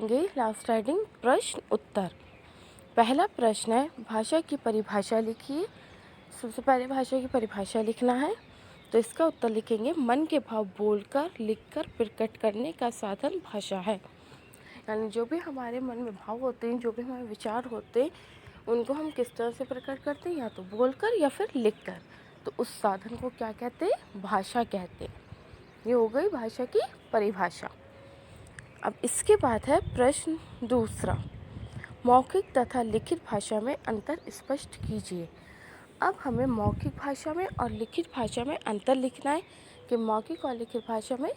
Last riding प्रश्न उत्तर। पहला प्रश्न है, भाषा की परिभाषा लिखिए। सबसे पहले भाषा की परिभाषा लिखना है, तो इसका उत्तर लिखेंगे मन के भाव बोलकर लिखकर प्रकट करने का साधन भाषा है। यानी जो भी हमारे मन में भाव होते हैं, जो भी हमारे विचार होते हैं, उनको हम किस तरह से प्रकट करते हैं, या तो बोलकर या फिर लिखकर। तो उस साधन को क्या कहते हैं? भाषा कहते हैं। ये हो गई भाषा की परिभाषा। अब इसके बाद है प्रश्न दूसरा, मौखिक तथा लिखित भाषा में अंतर स्पष्ट कीजिए। अब हमें मौखिक भाषा में और लिखित भाषा में अंतर लिखना है कि मौखिक और लिखित भाषा में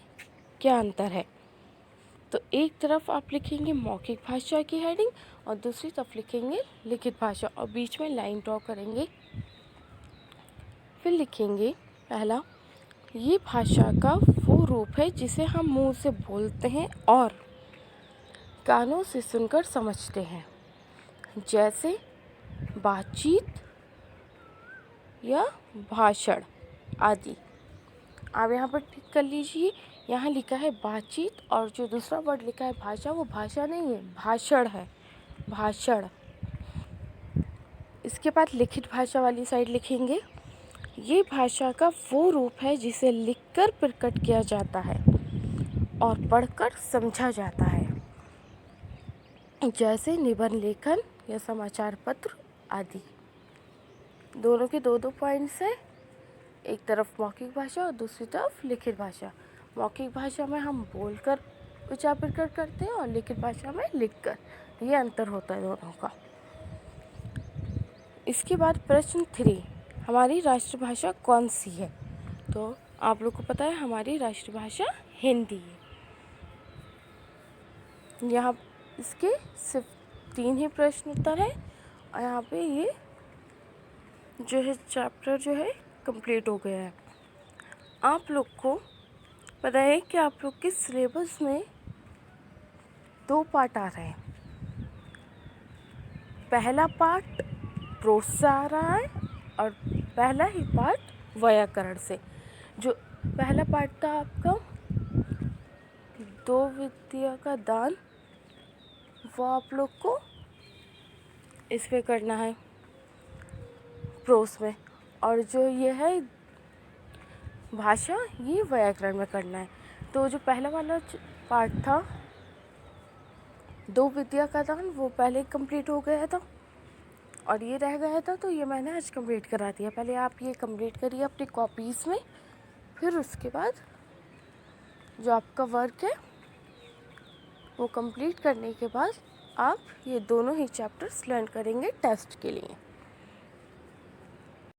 क्या अंतर है। तो एक तरफ आप लिखेंगे मौखिक भाषा की हेडिंग और दूसरी तरफ लिखेंगे लिखित भाषा और बीच में लाइन ड्रॉ करेंगे। फिर लिखेंगे पहला, ये भाषा का वो रूप है जिसे हम मुंह से बोलते हैं और कानों से सुनकर समझते हैं, जैसे बातचीत या भाषण आदि। आप यहाँ पर टिक कर लीजिए, यहाँ लिखा है बातचीत और जो दूसरा वर्ड लिखा है भाषा, वो भाषा नहीं है, भाषण है, भाषण। इसके बाद लिखित भाषा वाली साइड लिखेंगे, ये भाषा का वो रूप है जिसे लिखकर प्रकट किया जाता है और पढ़कर समझा जाता है, जैसे निबंध लेखन या समाचार पत्र आदि। दोनों के दो पॉइंट्स हैं, एक तरफ मौखिक भाषा और दूसरी तरफ लिखित भाषा। मौखिक भाषा में हम बोलकर विचार प्रकट करते हैं और लिखित भाषा में लिखकर। ये अंतर होता है दोनों का। इसके बाद प्रश्न 3, हमारी राष्ट्रभाषा कौन सी है? तो आप लोग को पता है हमारी राष्ट्रभाषा हिंदी है। यहाँ इसके सिर्फ 3 ही प्रश्न उत्तर है और यहाँ पे ये जो है चैप्टर जो है कंप्लीट हो गया है। आप लोग को पता है कि आप लोग के सिलेबस में 2 पार्ट आ रहे हैं। पहला पार्ट प्रोज से आ रहा है और पहला ही पार्ट व्याकरण से। जो पहला पार्ट था आपका 2 विद्या का दान, वो आप लोग को इस पे करना है प्रोज में, और जो ये है भाषा, ये व्याकरण में करना है। तो जो पहला वाला पार्ट था 2 विद्या का दान, वो पहले कंप्लीट हो गया था और ये रह गया था, तो ये मैंने आज कंप्लीट करा दिया। पहले आप ये कंप्लीट करिए अपनी कॉपीज़ में, फिर उसके बाद जो आपका वर्क है वो कंप्लीट करने के बाद आप ये दोनों ही चैप्टर्स लर्न करेंगे टेस्ट के लिए।